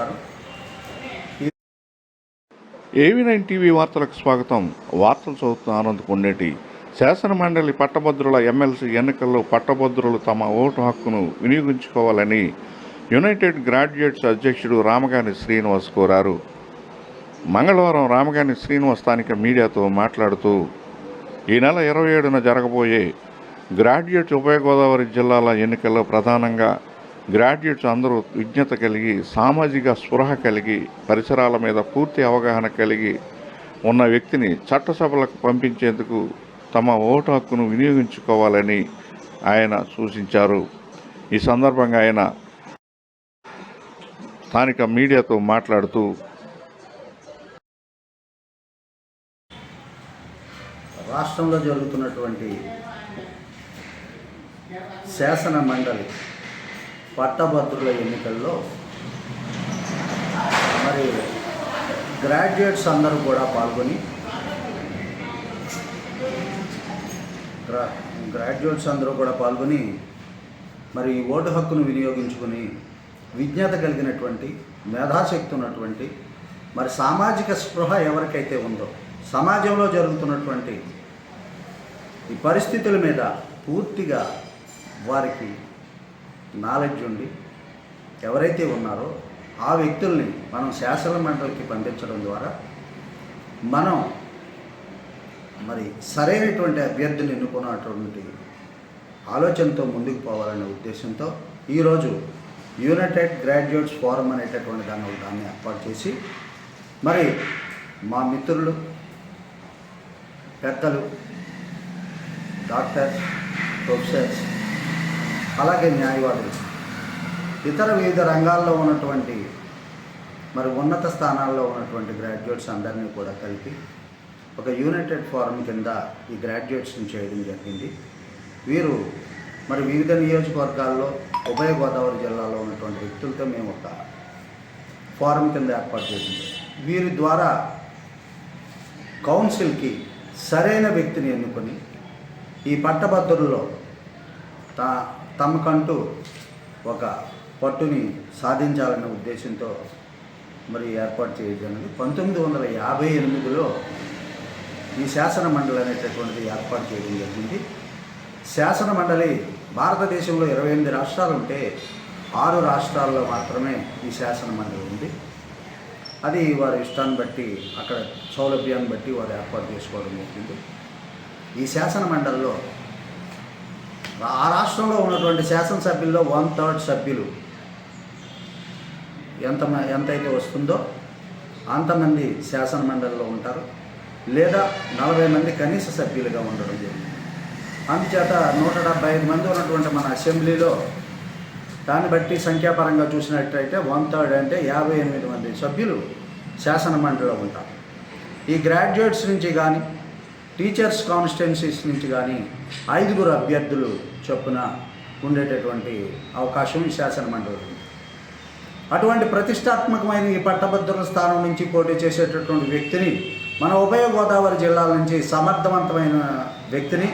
నమస్కారం. AV9 TV వార్తలకు స్వాగతం. వార్తలు చదువుతున్న ఆనంద్ కొండేటి. శాసనమండలి పట్టభద్రుల ఎమ్మెల్సీ ఎన్నికల్లో పట్టభద్రులు తమ ఓటు హక్కును వినియోగించుకోవాలని యునైటెడ్ గ్రాడ్యుయేట్స్ అధ్యక్షుడు రామగాని శ్రీనివాస్ కోరారు. మంగళవారం రామగాని శ్రీనివాస్ స్థానిక మీడియాతో మాట్లాడుతూ ఈ నెల 27న జరగబోయే గ్రాడ్యుయేట్స్ ఉభయ గోదావరి జిల్లాల ఎన్నికల్లో ప్రధానంగా గ్రాడ్యుయేట్స్ అందరూ విజ్ఞత కలిగి, సామాజిక స్పృహ కలిగి, పరిసరాల మీద పూర్తి అవగాహన కలిగి ఉన్న వ్యక్తిని చట్టసభలకు పంపించేందుకు తమ ఓటు హక్కును వినియోగించుకోవాలని ఆయన సూచించారు. ఈ సందర్భంగా ఆయన స్థానిక మీడియాతో మాట్లాడుతూ రాష్ట్రంలో జరుగుతున్నటువంటి శాసన మండలి పట్టభద్రుల ఎన్నికల్లో మరి గ్రాడ్యుయేట్స్ అందరూ కూడా పాల్గొని మరి ఈ ఓటు హక్కును వినియోగించుకుని విజ్ఞత కలిగినటువంటి, మేధాశక్తి ఉన్నటువంటి, మరి సామాజిక స్పృహ ఎవరికైతే ఉందో, సమాజంలో జరుగుతున్నటువంటి ఈ పరిస్థితుల మీద పూర్తిగా వారికి నాలెడ్జ్ ఉండి ఎవరైతే ఉన్నారో ఆ వ్యక్తుల్ని మనం శాసన మండలికి పంపించడం ద్వారా మనం మరి సరైనటువంటి అభ్యర్థిని ఎన్నుకున్నటువంటి ఆలోచనతో ముందుకు పోవాలనే ఉద్దేశంతో ఈరోజు యునైటెడ్ గ్రాడ్యుయేట్స్ ఫోరం అనేటటువంటి దాన్ని ఏర్పాటు చేసి మరి మా మిత్రులు, పెద్దలు, డాక్టర్స్, ప్రొఫెసర్స్, అలాగే న్యాయవాదులు, ఇతర వివిధ రంగాల్లో ఉన్నటువంటి మరి ఉన్నత స్థానాల్లో ఉన్నటువంటి గ్రాడ్యుయేట్స్ అందరినీ కూడా కలిపి ఒక యునైటెడ్ ఫోరం కింద ఈ గ్రాడ్యుయేట్స్ని చేయడం జరిగింది. వీరు మరి వివిధ నియోజకవర్గాల్లో ఉభయ గోదావరి జిల్లాలో ఉన్నటువంటి వ్యక్తులతో మేము ఒక ఫోరం కింద ఏర్పాటు చేసింది. వీరి ద్వారా కౌన్సిల్కి సరైన వ్యక్తిని ఎన్నుకొని ఈ పట్టభద్రుల్లో తమకంటూ ఒక పట్టుని సాధించాలనే ఉద్దేశంతో మరి ఏర్పాటు చేయడం. 1958లో ఈ శాసన మండలి అనేటటువంటిది ఏర్పాటు చేయడం జరిగింది. శాసన మండలి భారతదేశంలో 28 రాష్ట్రాలు ఉంటే 6 రాష్ట్రాల్లో మాత్రమే ఈ శాసన మండలి ఉంది. అది వారి ఇష్టాన్ని బట్టి, అక్కడ సౌలభ్యాన్ని బట్టి వారు ఏర్పాటు చేసుకోవడం జరిగింది. ఈ శాసన మండలిలో ఆ రాష్ట్రంలో ఉన్నటువంటి శాసనసభ్యుల్లో 1/3 సభ్యులు ఎంతైతే వస్తుందో అంతమంది శాసన మండలిలో ఉంటారు, లేదా 40 మంది కనీస సభ్యులుగా ఉండడం జరిగింది. అందుచేత 175 మంది ఉన్నటువంటి మన అసెంబ్లీలో దాన్ని బట్టి సంఖ్యాపరంగా చూసినట్టయితే 1/3 అంటే 58 మంది సభ్యులు శాసన మండలిలో ఉంటారు. ఈ గ్రాడ్యుయేట్స్ నుంచి కానీ, టీచర్స్ కాన్స్టిట్యున్సీస్ నుంచి కానీ 5 అభ్యర్థులు చొప్పున ఉండేటటువంటి అవకాశం ఈ శాసన మండలి ఉంది. అటువంటి ప్రతిష్టాత్మకమైన ఈ పట్టభద్రుల స్థానం నుంచి పోటీ చేసేటటువంటి వ్యక్తిని, మన ఉభయ గోదావరి జిల్లాల నుంచి సమర్థవంతమైన వ్యక్తిని,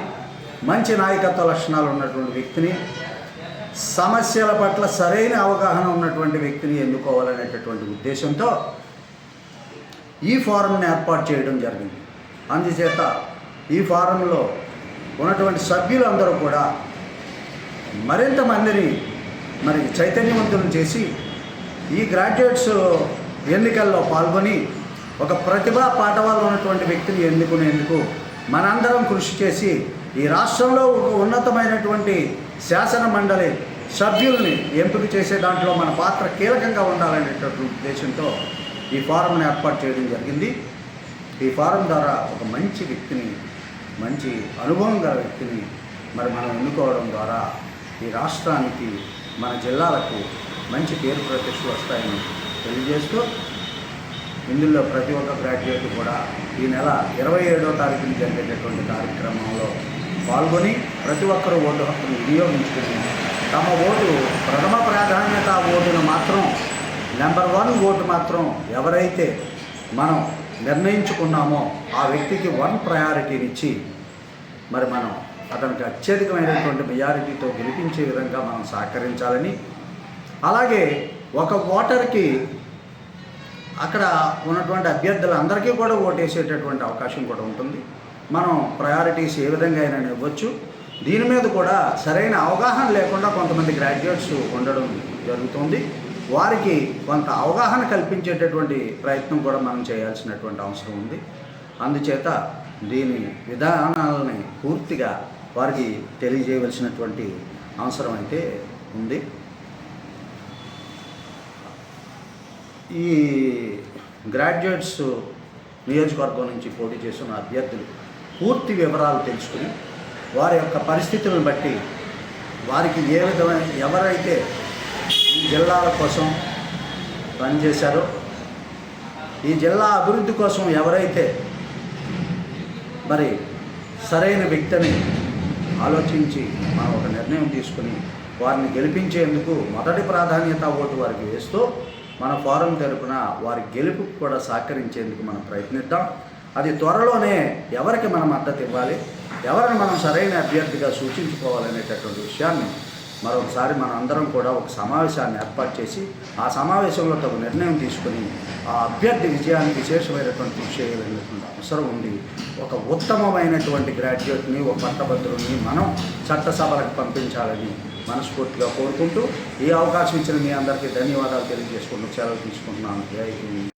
మంచి నాయకత్వ లక్షణాలు ఉన్నటువంటి వ్యక్తిని, సమస్యల పట్ల సరైన అవగాహన ఉన్నటువంటి వ్యక్తిని ఎన్నుకోవాలనేటటువంటి ఉద్దేశంతో ఈ ఫోరంని ఏర్పాటు చేయడం జరిగింది. అందుచేత ఈ ఫోరంలో ఉన్నటువంటి సభ్యులందరూ కూడా మరింత మందిని మరి చైతన్యవంతులను చేసి ఈ గ్రాడ్యుయేట్స్ ఎన్నికల్లో పాల్గొని ఒక ప్రతిభా పాఠవాలు ఉన్నటువంటి వ్యక్తిని ఎన్నుకునేందుకు మనందరం కృషి చేసి ఈ రాష్ట్రంలో ఒక ఉన్నతమైనటువంటి శాసన మండలి సభ్యుల్ని ఎంపిక చేసే దాంట్లో మన పాత్ర కీలకంగా ఉండాలనేటటువంటి ఉద్దేశంతో ఈ ఫోరంని ఏర్పాటు చేయడం జరిగింది. ఈ ఫోరం ద్వారా ఒక మంచి వ్యక్తిని, మంచి అనుభవం గల వ్యక్తిని మరి మనం ఎన్నుకోవడం ద్వారా ఈ రాష్ట్రానికి, మన జిల్లాలకు మంచి పేరు ప్రతిష్టలు వస్తాయని తెలియజేస్తూ, ఇందులో ప్రతి ఒక్క గ్రాడ్యుయేట్ కూడా ఈ నెల 27వ తారీఖున జరిగేటటువంటి కార్యక్రమంలో పాల్గొని ప్రతి ఒక్కరూ ఓటు హక్కును వినియోగించుకుని తమ ఓటు ప్రథమ ప్రాధాన్యత ఓటును మాత్రం, నెంబర్ 1 ఓటు మాత్రం ఎవరైతే మనం నిర్ణయించుకున్నామో ఆ వ్యక్తికి 1 ప్రయారిటీనిచ్చి మరి మనం అతనికి అత్యధికమైనటువంటి మెజారిటీతో గెలిపించే విధంగా మనం సహకరించాలని, అలాగే ఒక ఓటర్కి అక్కడ ఉన్నటువంటి అభ్యర్థులందరికీ కూడా ఓటేసేటటువంటి అవకాశం కూడా ఉంటుంది. మనం ప్రయారిటీస్ ఏ విధంగా అయినా ఇవ్వచ్చు. దీని మీద కూడా సరైన అవగాహన లేకుండా కొంతమంది గ్రాడ్యుయేట్స్ ఉండడం జరుగుతుంది. వారికి కొంత అవగాహన కల్పించేటటువంటి ప్రయత్నం కూడా మనం చేయాల్సినటువంటి అవసరం ఉంది. అందుచేత దీని విధానాలని పూర్తిగా వారికి తెలియజేయవలసినటువంటి అవసరం అయితే ఉంది. ఈ గ్రాడ్యుయేట్స్ నియోజకవర్గం నుంచి పోటీ చేస్తున్న అభ్యర్థులు పూర్తి వివరాలు తెలుసుకుని వారి యొక్క పరిస్థితులను బట్టి వారికి ఏ విధమైన ఎవరైతే ఈ జిల్లాల కోసం పనిచేశారో, ఈ జిల్లా అభివృద్ధి కోసం ఎవరైతే మరి సరైన వ్యక్తిని ఆలోచించి మనం ఒక నిర్ణయం తీసుకుని వారిని గెలిపించేందుకు మొదటి ప్రాధాన్యత ఓటు వారికి వేస్తూ మన ఫోరం తరపున వారి గెలుపుకు కూడా సహకరించేందుకు మనం ప్రయత్నిద్దాం. అది త్వరలోనే ఎవరికి మనం మద్దతు ఇవ్వాలి, ఎవరిని మనం సరైన అభ్యర్థిగా సూచించుకోవాలనేటటువంటి విషయాన్ని మరొకసారి మనం అందరం కూడా ఒక సమావేశాన్ని ఏర్పాటు చేసి ఆ సమావేశంలో తగు నిర్ణయం తీసుకుని ఆ అభ్యర్థి విజయానికి విశేషమైనటువంటి కృషి చేయాలనేటువంటి అవసరం ఉంది. ఒక ఉత్తమమైనటువంటి గ్రాడ్యుయేట్ని, ఒక పట్టభద్రుల్ని మనం చట్టసభలకు పంపించాలని మనస్ఫూర్తిగా కోరుకుంటూ ఈ అవకాశం ఇచ్చిన మీ అందరికీ ధన్యవాదాలు తెలియజేసుకుంటూ సెలవు తీసుకుంటున్నాను. జై హింద్.